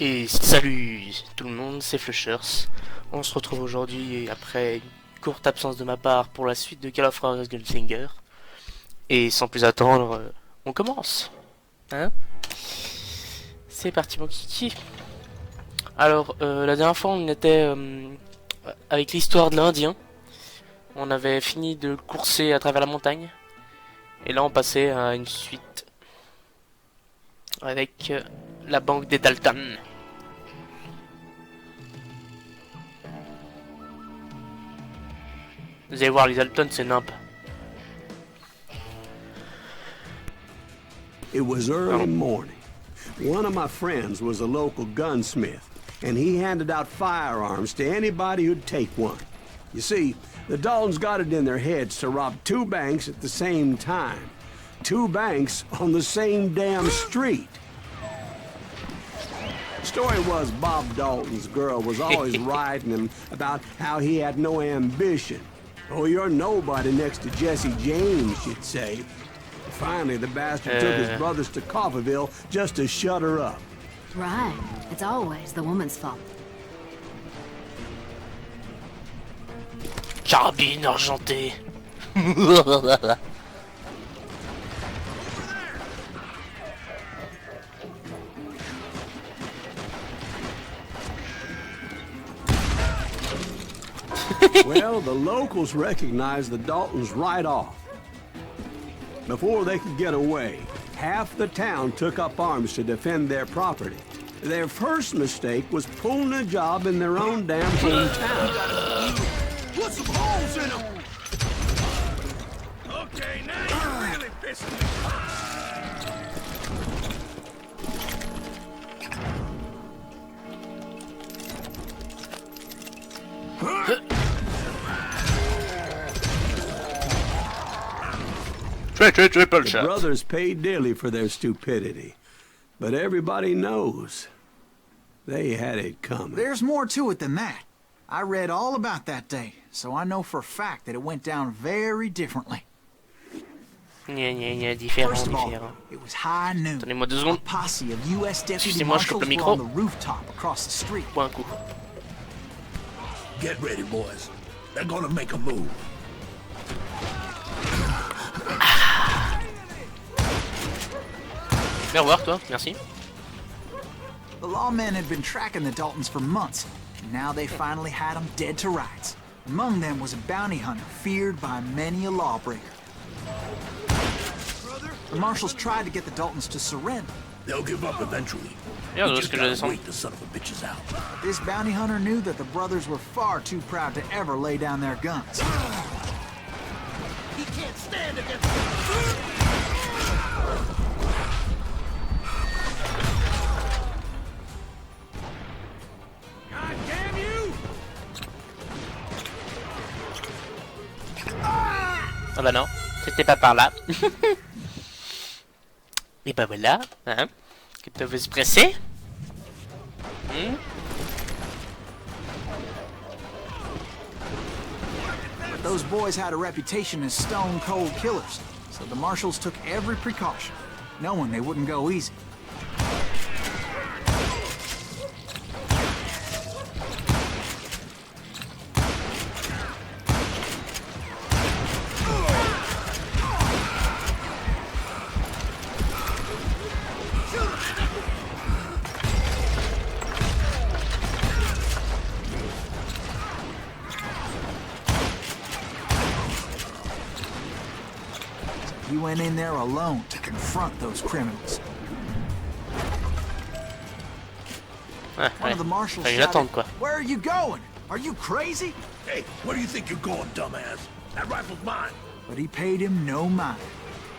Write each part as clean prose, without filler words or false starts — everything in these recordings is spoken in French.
Et salut tout le monde, c'est Fluchers. On se retrouve aujourd'hui après une courte absence de ma part pour la suite de Call of Juarez Gunslinger. Et sans plus attendre, on commence. Hein? C'est parti mon kiki. Alors, la dernière fois on était avec l'histoire de l'Indien. On avait fini de courser à travers la montagne. Et là on passait à une suite avec la banque des Dalton. Vous allez voir, les Dalton, c'est nimp. It was early morning. One of my friends was a local gunsmith, and he handed out firearms to anybody who'd take one. You see, the Daltons got it in their heads to rob two banks at the same time. Two banks on the same damn street. The story was Bob Dalton's girl was always riding him about how he had no ambition. Oh, you're nobody next to Jesse James, she'd say. Finally, the bastard took his brothers to Coffeyville just to shut her up. Right. It's always the woman's fault. Carabine argentée. Well, the locals recognized the Daltons right off. Before they could get away, half the town took up arms to defend their property. Their first mistake was pulling a job in their own damn hometown. Put some holes in them! Okay, now you're really pissing me. The brothers paid dearly for their stupidity, but everybody knows they had it coming. There's more to it than that. I read all about that day, so I know for a fact that it went down very differently. First of all, it was high noon. Donnez-moi 2 A secondes. posse of U.S. deputy Excusez-moi, je coupe marshals le were on the micro. rooftop across the street. Bois un coup. Get ready, boys. They're gonna make a move. Viens voir toi, merci. The lawmen had been tracking the Daltons for months, and now they finally had them dead to rights. Among them was a bounty hunter feared by many a lawbreaker. The marshals tried to get the Daltons to surrender. They'll give up eventually. Viens, We où est-ce just que je gotta descends? wait the son of a bitches out. This bounty hunter knew that the brothers were far too proud to ever lay down their guns. He can't stand against God damn you! Ah bah non, c'était pas par là. Et bah voilà, hein. Que tu veux se presser? But those boys had a reputation as stone-cold killers, so the marshals took every precaution, knowing they wouldn't go easy. He went in there alone to confront those criminals. Ouais, One of the marshals fallait shouted, l'attendre quoi. "Where are you going? Are you crazy?" Hey, where do you think you're going, dumbass? That rifle's mine. But he paid him no mind.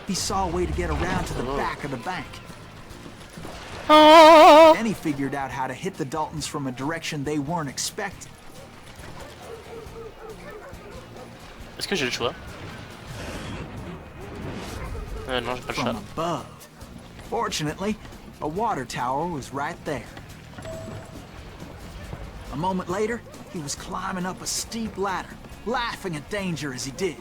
He saw a way to get around to the back of the bank. Then he figured out how to hit the Daltons from a direction they weren't expecting. Est-ce que j'ai le choix? Non, j'ai pas le choix. From above. Fortunately, a water tower was right there. A moment later, he was climbing up a steep ladder, laughing at danger as he did.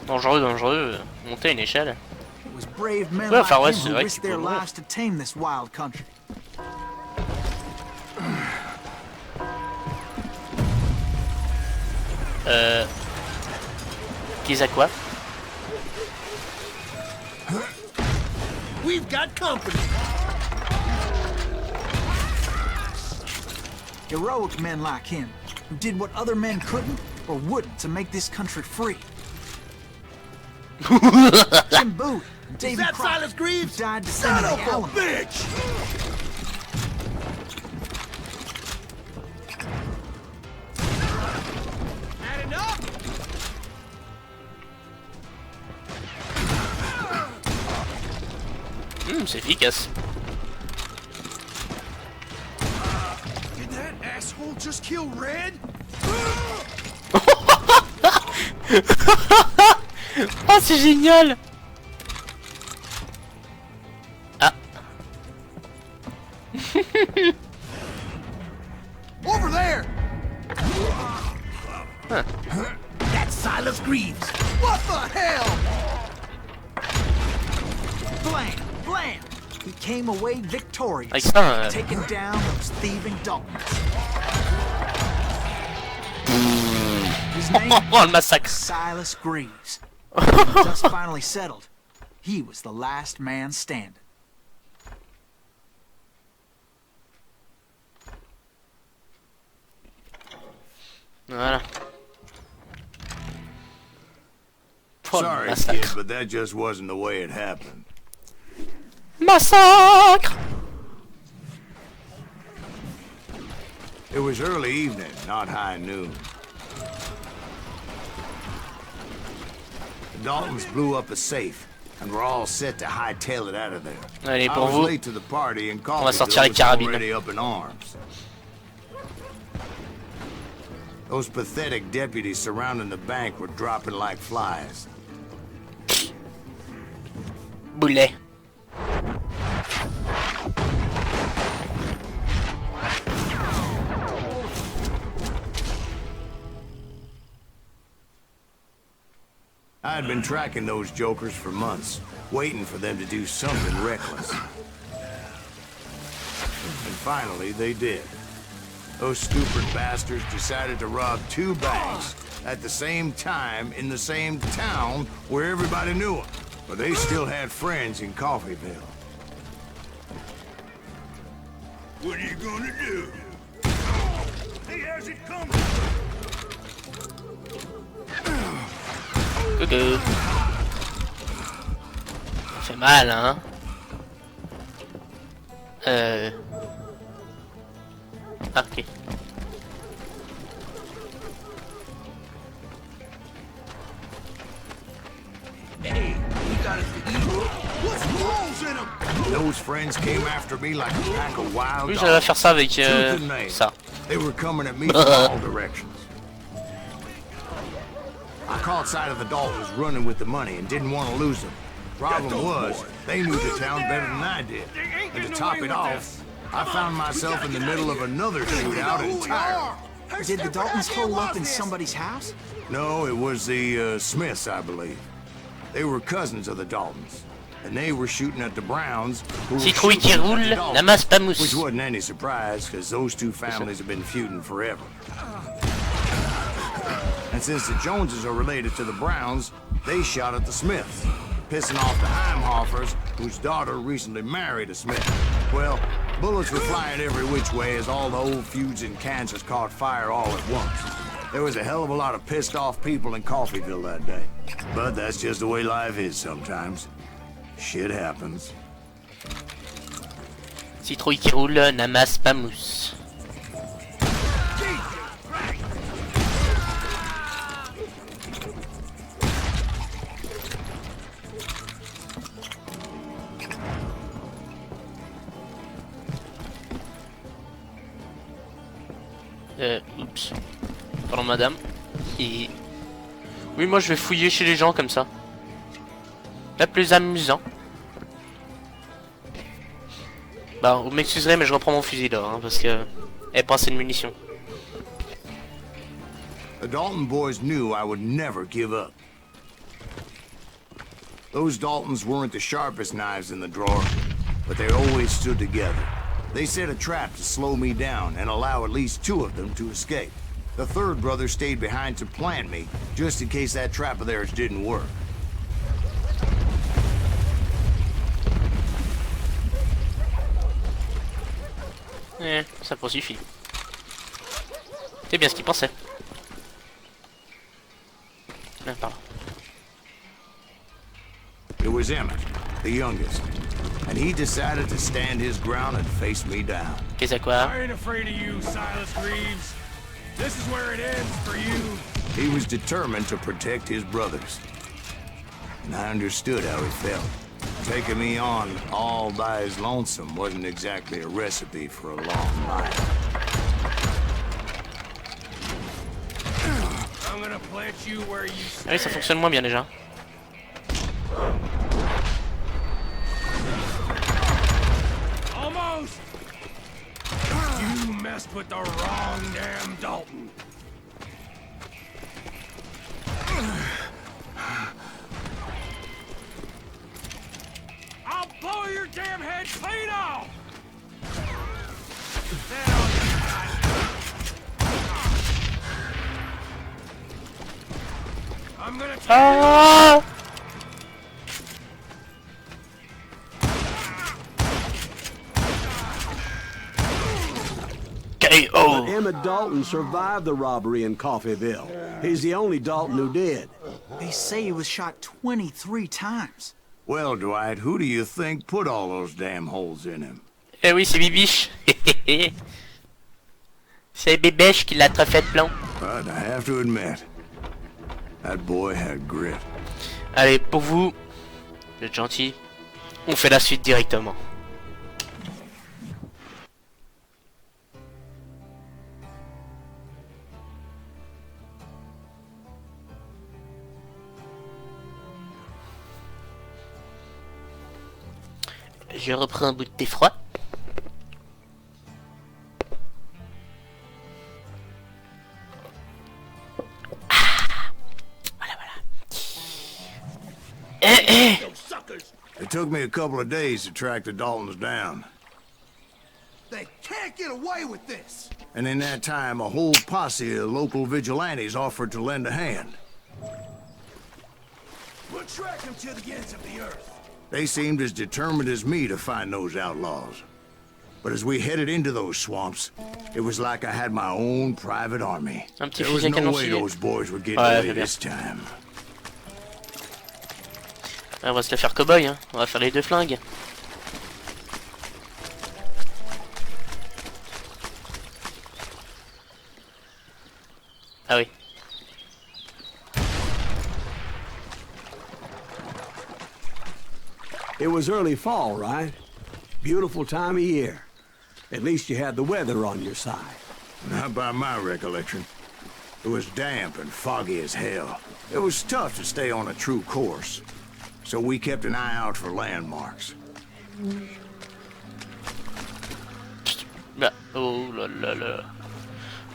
Dangereux, dangereux. Monter à une échelle. It was brave men Ouais, like enfin, ouais, him c'est who vrai risked qu'il their faut mourir. lives to tame this wild country. Qu'ils à quoi? We've got company. Heroic men like him, who did what other men couldn't or wouldn't to make this country free. Jim Bowie and Is Davy that Crockett, Silas Greaves? who died Son defending the of a Alamo. bitch! Had enough? C'est efficace. Did that asshole just kill Red? Oh, c'est génial! Ah. Over there! Huh. That's Silas Greaves. What the hell? Blam! Blam! He came away victorious, Avec ça, taking down those thieving Daltons. His name? oh, le massacre. Silas Greaves. When the dust finally settled, he was the last man standing. Voilà. Oh, le Sorry, massacre. kid, but that just wasn't the way it happened. Massacre! It was early evening, not high noon. The Daltons blew up a safe, and we're all set to hightail it out of there. Allez, I pour was vous, late to the party, and on va sortir Coffeeville les was carabines. already up in arms. Those pathetic deputies surrounding the bank were dropping like flies. Boulet. I had been tracking those jokers for months, waiting for them to do something reckless. And finally, they did. Those stupid bastards decided to rob 2 banks at the same time in the same town where everybody knew them. But they still had friends in Coffeeville. What are you gonna do? Hey, how's it coming? Coucou. Ça fait mal, hein? Ah, ok. Hey, you got us to eat. What's holes in them? Those friends came after me like a pack of wild Oui, j'allais dogs. faire ça avec Tooth and nail. ça. They were coming at me from all directions. I caught sight of the Daltons running with the money and didn't want to lose them. Problem was, they knew the town better than I did. And to top it off, I found myself in the middle of another shootout entirely. Did the Daltons hole up in somebody's house? No, it was the Smiths, I believe. They were cousins of the Daltons. And they were shooting at the Browns, who were Citrouille qui shooting at roule, the Daltons, n'amasse pas which mousse. wasn't any surprise, because those 2 families have been feuding forever. And since the Joneses are related to the Browns, they shot at the Smiths, pissing off the Heimhoffers, whose daughter recently married a Smith. Well, bullets were flying every which way as all the old feuds in Kansas caught fire all at once. There was a hell of a lot of pissed off people in Coffeeville that day. But that's just the way life is sometimes. Shit happens. Citrouille qui roule, n'amasse pas mousse. Oups. Pardon madame. Et... Oui, moi je vais fouiller chez les gens comme ça. La plus amusant. Bah, vous m'excuserez, mais je reprends mon fusil là, hein, parce que... Elle pas assez de munitions. The Dalton boys knew I would never give up. Those Daltons weren't the sharpest knives in the drawer, but they always stood together. They set a trap to slow me down and allow at least 2 of them to escape. The third brother stayed behind to plant me, just in case that trap of theirs didn't work. Ça suffit. C'est bien ce qu'il pensait. Ah, pardon. It was Emmett, the youngest, and he decided to stand his ground and face me down. Qu'est-ce à quoi? I ain't afraid of you, Silas Greaves. This is where it ends for you. He was determined to protect his brothers. And I understood how he felt. Taking me on all by his lonesome wasn't exactly a recipe for a long life. I'm gonna plant you where you Ah oui, ça stand. fonctionne moins bien déjà. Almost. You messed with the wrong damn Dalton. I'll blow your damn head clean off. I'm gonna take Ah! KO! Emmett Dalton survived the robbery in Coffeeville. He's the only Dalton who did. They say he was shot 23 times. Well, Dwight, who do you think put all those damn holes in him? Eh oui, c'est Bibiche. C'est Bébèche qui l'a trop fait de plomb. But I have to admit, that boy had grit. Allez, pour vous, vous êtes gentil, on fait la suite directement. Je reprends un bout de thé froid. Voilà, voilà. It took me a couple of days to track the Daltons down. They can't get away with this. And in that time, a whole posse of local vigilantes offered to lend a hand. We'll track them to the ends of the earth. They seemed as determined as me to find those outlaws. But as we headed into those swamps, it was like I had my own private army. Un petit There was fusil à no canon way scié. those boys would get Ouais, away c'est bien. this time. On va se la faire cow-boy, hein. On va faire les deux flingues. Ah oui. It was early fall, right? Beautiful time of year. At least you had the weather on your side. Not by my recollection. It was damp and foggy as hell. It was tough to stay on a true course. So we kept an eye out for landmarks. Bah, oh là là là.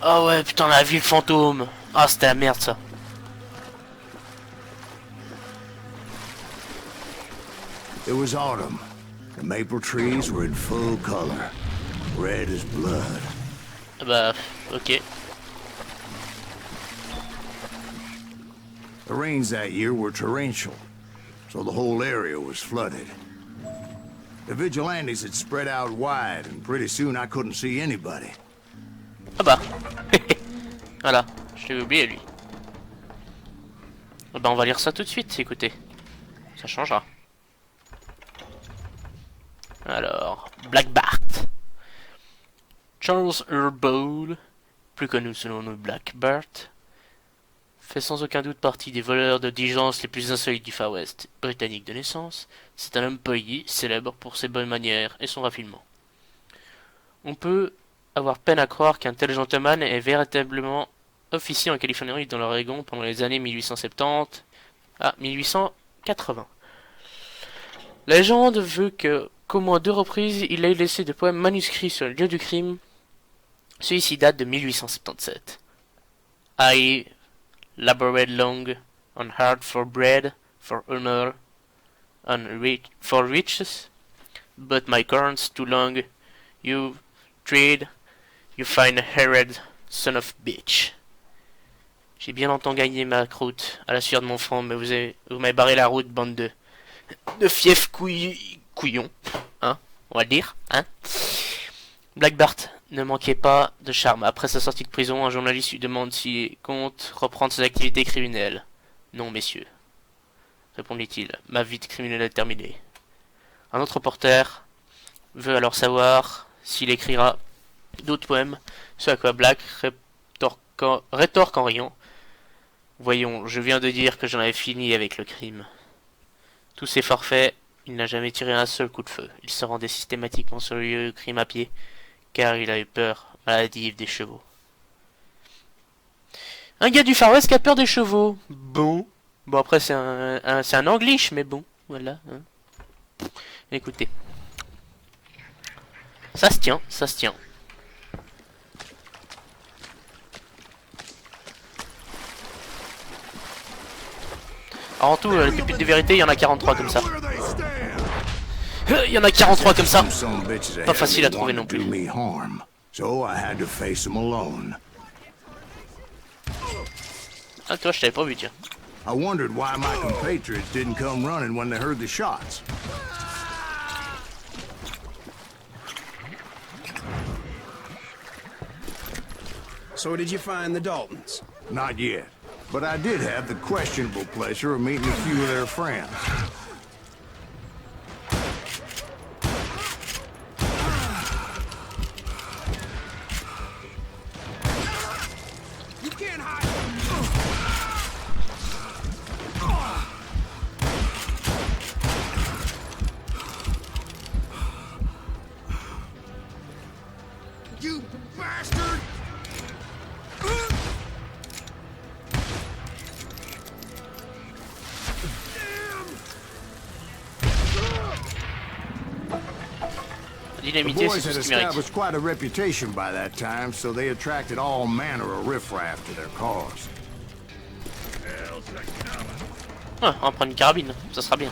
Ah ouais, putain, la ville fantôme. Ah, c'était la merde, ça. It was autumn. The maple trees were in full color. Red as blood. Ah bah, ok. The rains that year were torrential, so the whole area was flooded. The vigilantes had spread out wide, and pretty soon I couldn't see anybody. Ah bah. Voilà, je l'ai oublié, lui. Ah bah, on va lire ça tout de suite, écoutez. Ça changera. Alors, Black Bart. Charles Earl Bowle, plus connu sous le nom de Black Bart, fait sans aucun doute partie des voleurs de diligence les plus insolites du Far West. Britannique de naissance, c'est un homme poli, célèbre pour ses bonnes manières et son raffinement. On peut avoir peine à croire qu'un tel gentleman est véritablement officier en Californie et dans l'Oregon pendant les années 1870 à 1880. La légende veut qu'au moins 2 reprises, il ait laissé des poèmes manuscrits sur le lieu du crime. Celui-ci date de 1877. I labored long and hard for bread, for honor, and for riches, but my corns too long. You trade, you find a Herod, son of bitch. J'ai bien longtemps gagné ma croûte à la sueur de mon front, mais vous m'avez barré la route, bande de fiefs couillons, hein, on va le dire, hein. Black Bart ne manquait pas de charme. Après sa sortie de prison, un journaliste lui demande s'il compte reprendre ses activités criminelles. Non, messieurs, répondit-il, ma vie de criminel est terminée. Un autre reporter veut alors savoir s'il écrira d'autres poèmes, ce à quoi Black rétorque en riant. Voyons, je viens de dire que j'en avais fini avec le crime. Tous ces forfaits, il n'a jamais tiré un seul coup de feu. Il se rendait systématiquement sur le lieu de crime à pied, car il avait peur maladive des chevaux. Un gars du Far West qui a peur des chevaux. Bon. Bon, après, c'est un anglish, mais bon, voilà. Hein. Écoutez. Ça se tient, ça se tient. Alors en tout, les pépites de vérité, il y en a 43 comme ça. Il y en a 43 comme ça. Pas facile à trouver non plus. Ah toi, je t'avais pas vu, tiens. I wondered why my compatriots didn't come running when they heard the shots. So did you find the Daltons? Not yet, but I did have the questionable pleasure of meeting a few of their friends. You can't hide. You bastard! The Dynamité, boys c'est tout had ce qu'il mérite. established quite a reputation by that time, so they attracted all manner of riffraff to their cause. Ah, on va prendre une carabine, ça sera bien.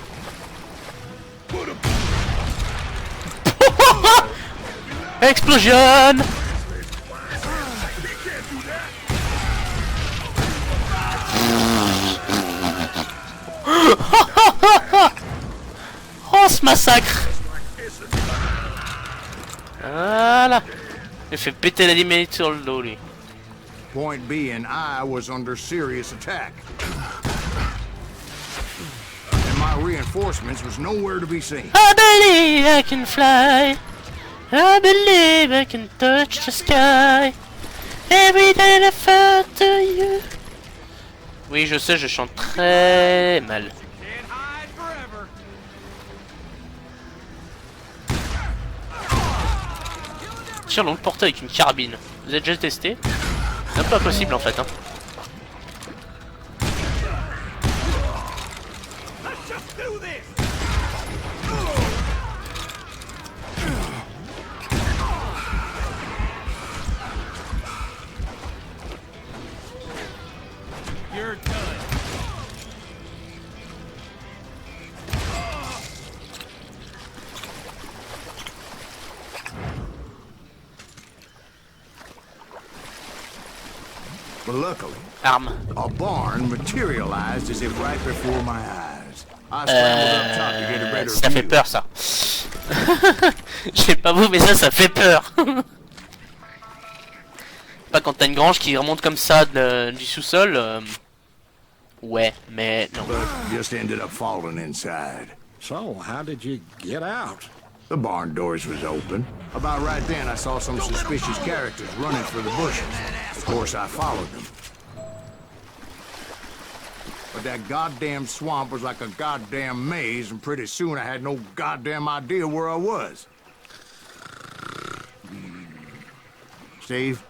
Explosion! Oh, ce massacre! Voilà! Il fait péter la dynamite sur le dos, lui. Point being, I was under serious attack. And my reinforcements was nowhere to be seen. I believe I can fly. I believe I can touch the sky. Every day I fall to you. Oui, je sais, je chante très mal. Tire donc le porteur avec une carabine. Vous avez déjà testé? C'est un peu impossible en fait. Hein. But luckily, Arme. a barn materialized as if right before my eyes. I scrambled up top to get a better Ça fait view. peur ça. Je sais pas vous, mais ça fait peur. Pas quand t'as une grange qui remonte comme ça du sous-sol. Ouais, mais non. But just ended up falling inside. So, how did you get out? The barn doors was open. About right then, I saw some suspicious characters running for the bushes. Of course, I followed them. But that goddamn swamp was like a goddamn maze, and pretty soon I had no goddamn idea where I was. Steve?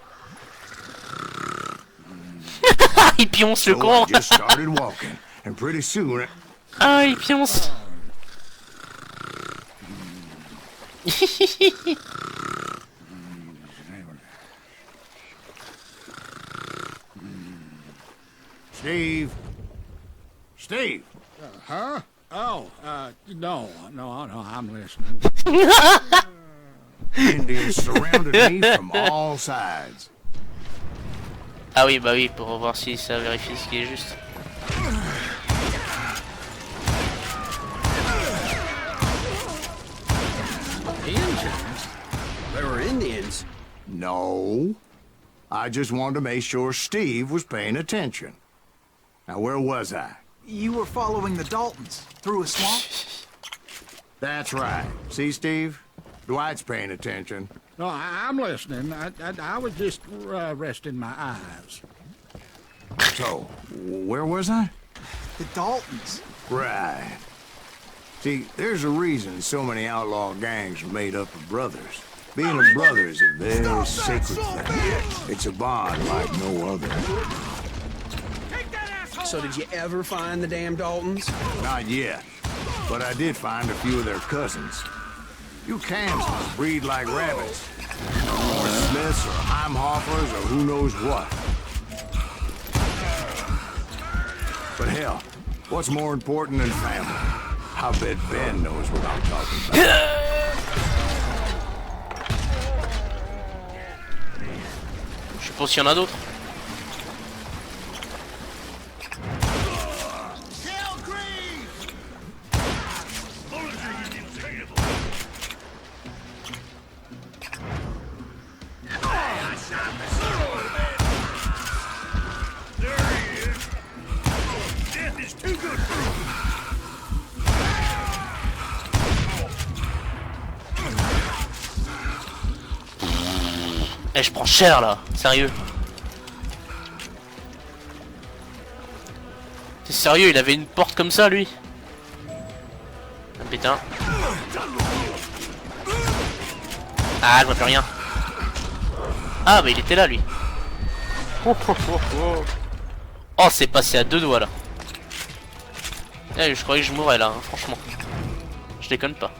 Il pionce le So I con. just started walking, and pretty soon... Ah, il pionce. Steve? Steve? Huh? Oh, no, I'm listening. Indians surrounded me from all sides. Ah oui, bah oui, pour voir si ça vérifie ce qui est juste. Indians? They were Indians? No. I just wanted to make sure Steve was paying attention. Now, where was I? You were following the Daltons through a swamp? That's right. See, Steve? Dwight's paying attention. No, I'm listening. I was just resting my eyes. So, where was I? The Daltons. Right. See, there's a reason so many outlaw gangs are made up of brothers. Being a brother is a very sacred thing. It's a bond like no other. So did you ever find the damn Daltons? Not yet, but I did find a few of their cousins. You cams must breed like rabbits. Or Smiths or Heimhoffers or who knows what. But hell, what's more important than family? I bet Ben knows what I'm talking about. Je pense qu'il y en a d'autres. Eh, je prends cher là, sérieux. C'est sérieux, il avait une porte comme ça lui. Ah putain. Ah, je vois plus rien. Ah bah il était là lui. Oh, oh, oh, oh. Oh, c'est passé à deux doigts là. Eh, je croyais que je mourrais là, hein, franchement. Je déconne pas.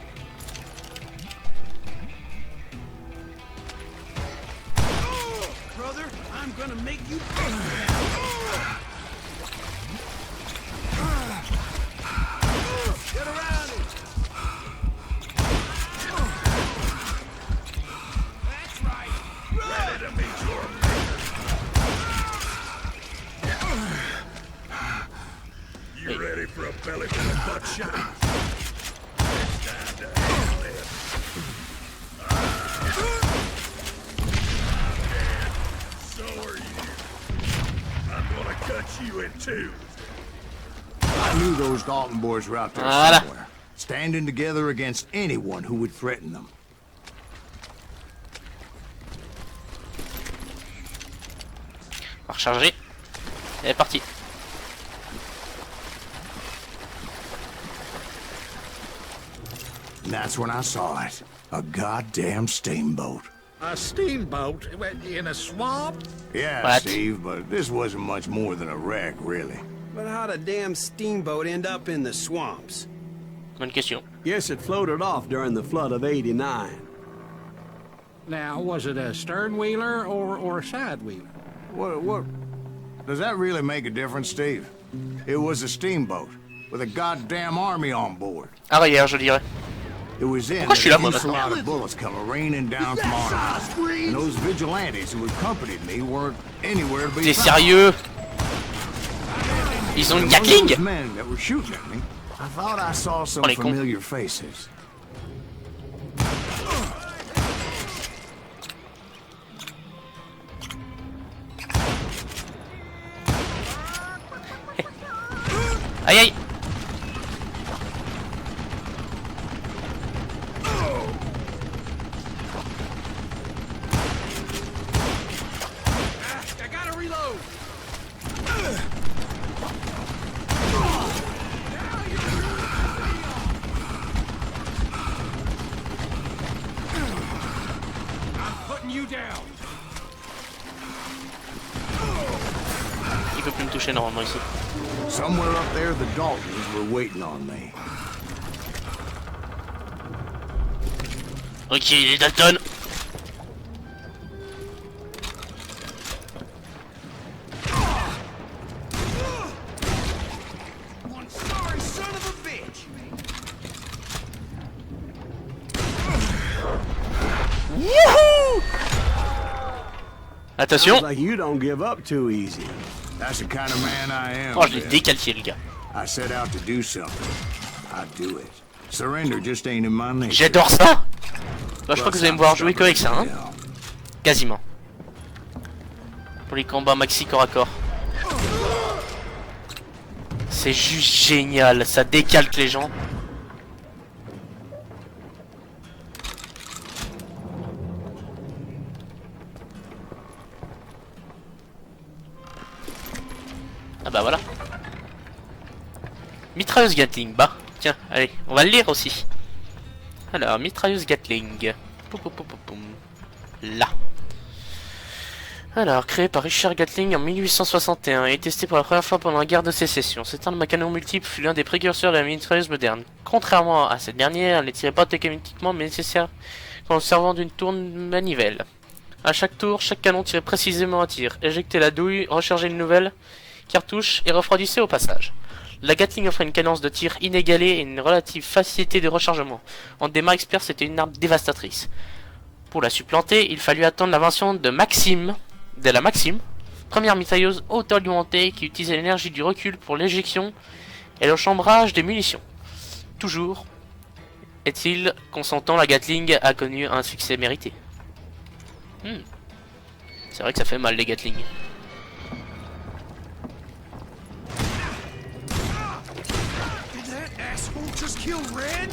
You ready for a belly full of buckshot? So are you. I'm gonna cut you in two. I knew those Dalton boys were out there Voilà. somewhere, standing together against anyone who would threaten them. On va recharger. Et parti. And that's when I saw it. A goddamn steamboat. A steamboat in a swamp? Yeah, What? Steve, but this wasn't much more than a wreck, really. But how'd a damn steamboat end up in the swamps? Bonne question. Yes, it floated off during the flood of '89. Now, was it a stern wheeler or a side wheeler? What? Does that really make a difference, Steve? It was a steamboat with a goddamn army on board. Arrière, je dirais. It was in Pourquoi je suis là, that moi, a maintenant? lot of bullets come raining down from on high. And those vigilantes who accompanied me weren't anywhere to be T'es found. sérieux? Ils ont une Among Gatling? those men that were shooting at me, I thought I saw some Oh, les cons. familiar faces. Aïe aïe. I gotta reload! I'm putting you down! Il peut plus me toucher normalement ici. Somewhere up there, the Daltons were waiting on me. Ok, les Dalton. One sorry son of a bitch! Wouhou! Attention. Sounds like you don't give up too easy. That's the kind of man I am. Oh, je l'ai Ben. décalqué, le gars. I set out to do something. I do it. Surrender just ain't in my nature. J'adore ça. Bah, je crois que vous allez me voir jouer qu'avec ça, hein. Quasiment. Pour les combats maxi corps à corps. C'est juste génial, ça décalque les gens. Ah bah voilà. Mitrailleuse Gatling, bah tiens, allez, on va le lire aussi. Alors, mitrailleuse Gatling. Poum, poum, poum, poum, poum. Là. Alors, créé par Richard Gatling en 1861 et testé pour la première fois pendant la guerre de sécession, cette arme à canon multiple fut l'un des précurseurs de la mitrailleuse moderne. Contrairement à cette dernière, elle ne tirait pas automatiquement mais nécessaire qu'en servant d'une tourne manivelle. À chaque tour, chaque canon tirait précisément un tir, éjectait la douille, rechargeait une nouvelle cartouche et refroidissait au passage. La Gatling offrait une cadence de tir inégalée et une relative facilité de rechargement. En des mains experts, c'était une arme dévastatrice. Pour la supplanter, il fallut attendre l'invention de la Maxime, première mitrailleuse auto-alimentée qui utilisait l'énergie du recul pour l'éjection et le chambrage des munitions. Toujours est-il consentant, la Gatling a connu un succès mérité. C'est vrai que ça fait mal les Gatling. Just kill Red?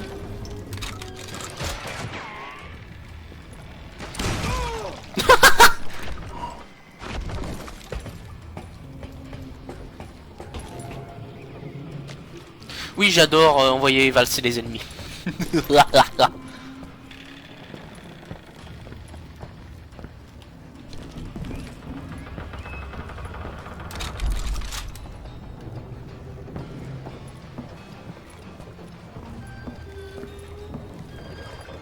Oui, j'adore envoyer valser les ennemis.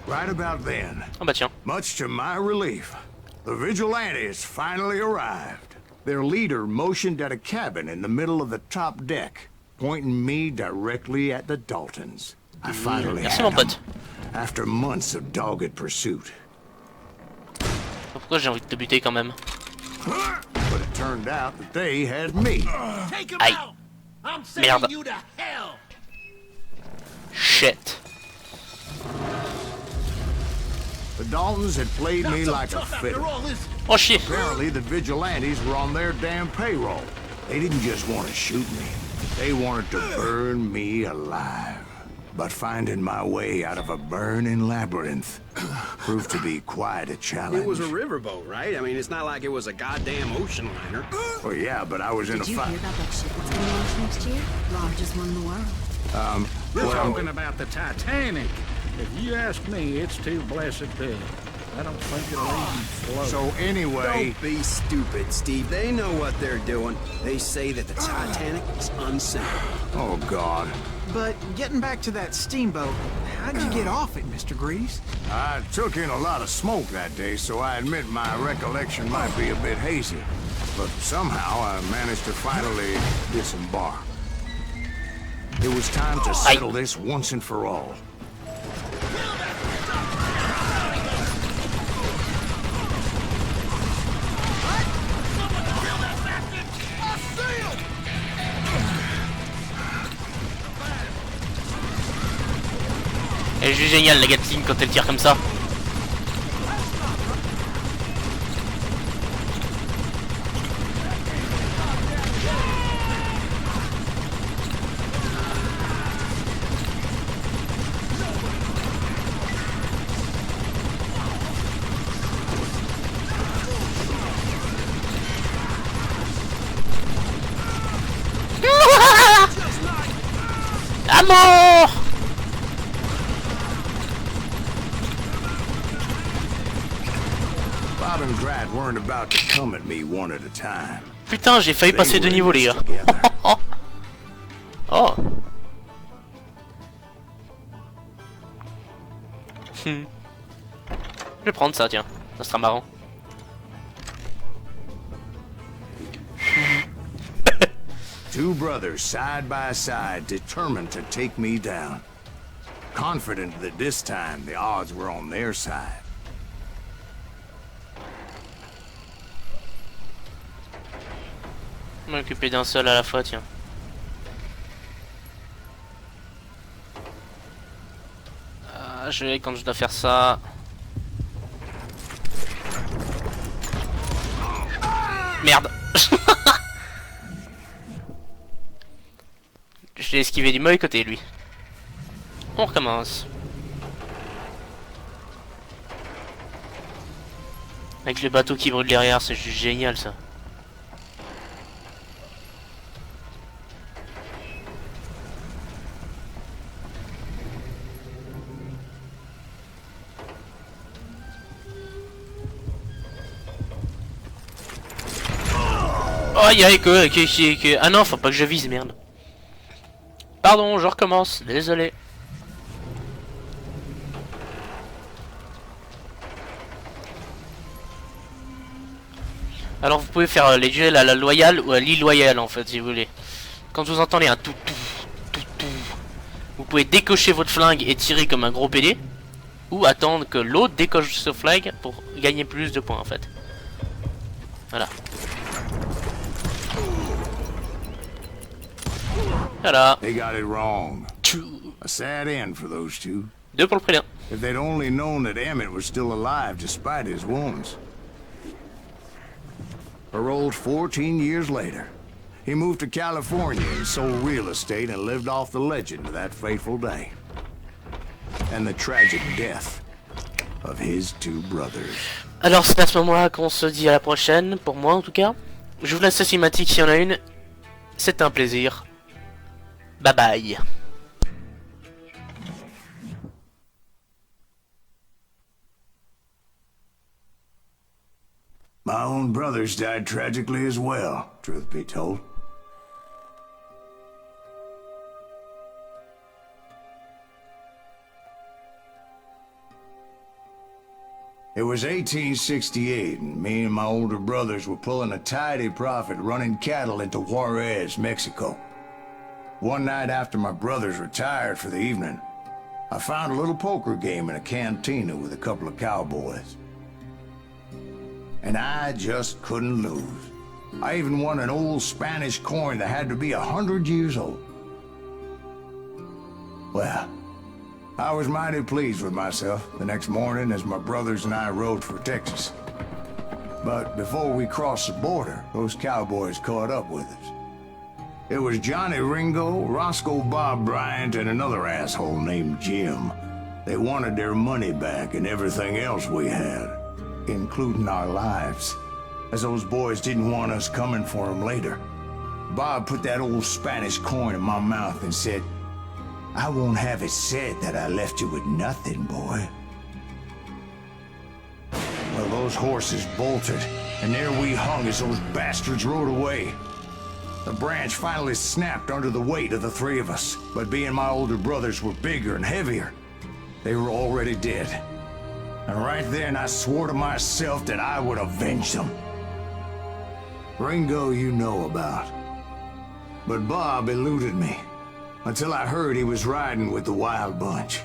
Right about then, Ah bah tiens. much to my relief, the vigilantes finally arrived. Their leader motioned at a cabin in the middle of the top deck, pointing me directly at the Daltons. I finally Merci had mon them, pote. after months of dogged pursuit. Pourquoi j'ai envie de te buter quand même? But it turned out that they had me. Take him Aïe. out! I'm Merde. sending you to hell! Shit. The Daltons had played me like a Tough after fiddle. all this. Oh shit. Apparently, the vigilantes were on their damn payroll. They didn't just want to shoot me. They wanted to burn me alive. But finding my way out of a burning labyrinth proved to be quite a challenge. It was a riverboat, right? I mean, it's not like it was a goddamn ocean liner. Well, yeah, but I was in a Did you hear fight. about that ship that's gonna launch next year? Largest one in the world. You're Well- talking about the Titanic. If you ask me, it's too blessed big. I don't think it'll even float. So anyway, Don't be stupid, Steve. They know what they're doing. They say that the Titanic is unsinkable. oh God, But getting back to that steamboat, how'd you get off it, Mr. Greaves? I took in a lot of smoke that day, so I admit my recollection might be a bit hazy. But somehow I managed to finally disembark. It was time to settle this once and for all. Elle est juste géniale la Gatling quand elle tire comme ça. À mort! Bob and Grat weren't about to come at me one at a time. Putain, j'ai failli passer de niveau les gars. Oh. Je vais prendre ça, tiens. Ça sera marrant. Two brothers side by side, determined to take me down. Confident that this time the odds were on their side. M'occuper d'un seul à la fois, tiens. Je vais quand je dois faire ça. Merde. Je l'ai esquivé du mauvais côté, lui. On recommence. Avec le bateau qui brûle derrière, c'est juste génial ça. Aïe aïe que... Ah non, faut pas que je vise, merde. Pardon, je recommence, désolé. Alors vous pouvez faire les duels à la loyale ou à l'illoyale en fait, si vous voulez. Quand vous entendez un tout, vous pouvez décocher votre flingue et tirer comme un gros PD. Ou attendre que l'autre décoche ce flingue pour gagner plus de points en fait. Voilà. Voilà. They got it wrong. A sad end for those two. 2 pour le prénom. If they'd only known that Emmett was still alive despite his wounds. Paroled 14 years later. He moved to California and sold real estate and lived off the legend of that fateful day. And the tragic death of his 2 brothers. Alors c'est à ce moment-là qu'on se dit à la prochaine, pour moi en tout cas. Je vous laisse la cinématique s'il y en a une. C'est un plaisir. Bye bye. My own brothers died tragically as well, truth be told. It was 1868, and me and my older brothers were pulling a tidy profit running cattle into Juarez, Mexico. One night after my brothers retired for the evening, I found a little poker game in a cantina with a couple of cowboys. And I just couldn't lose. I even won an old Spanish coin that had to be 100 years old. Well, I was mighty pleased with myself the next morning as my brothers and I rode for Texas. But before we crossed the border, those cowboys caught up with us. It was Johnny Ringo, Roscoe Bob Bryant, and another asshole named Jim. They wanted their money back and everything else we had, including our lives, as those boys didn't want us coming for them later. Bob put that old Spanish coin in my mouth and said, "I won't have it said that I left you with nothing, boy." Well, those horses bolted, and there we hung as those bastards rode away. The branch finally snapped under the weight of the 3 of us, but being my older brothers were bigger and heavier, they were already dead. And right then I swore to myself that I would avenge them. Ringo you know about. But Bob eluded me, until I heard he was riding with the Wild Bunch.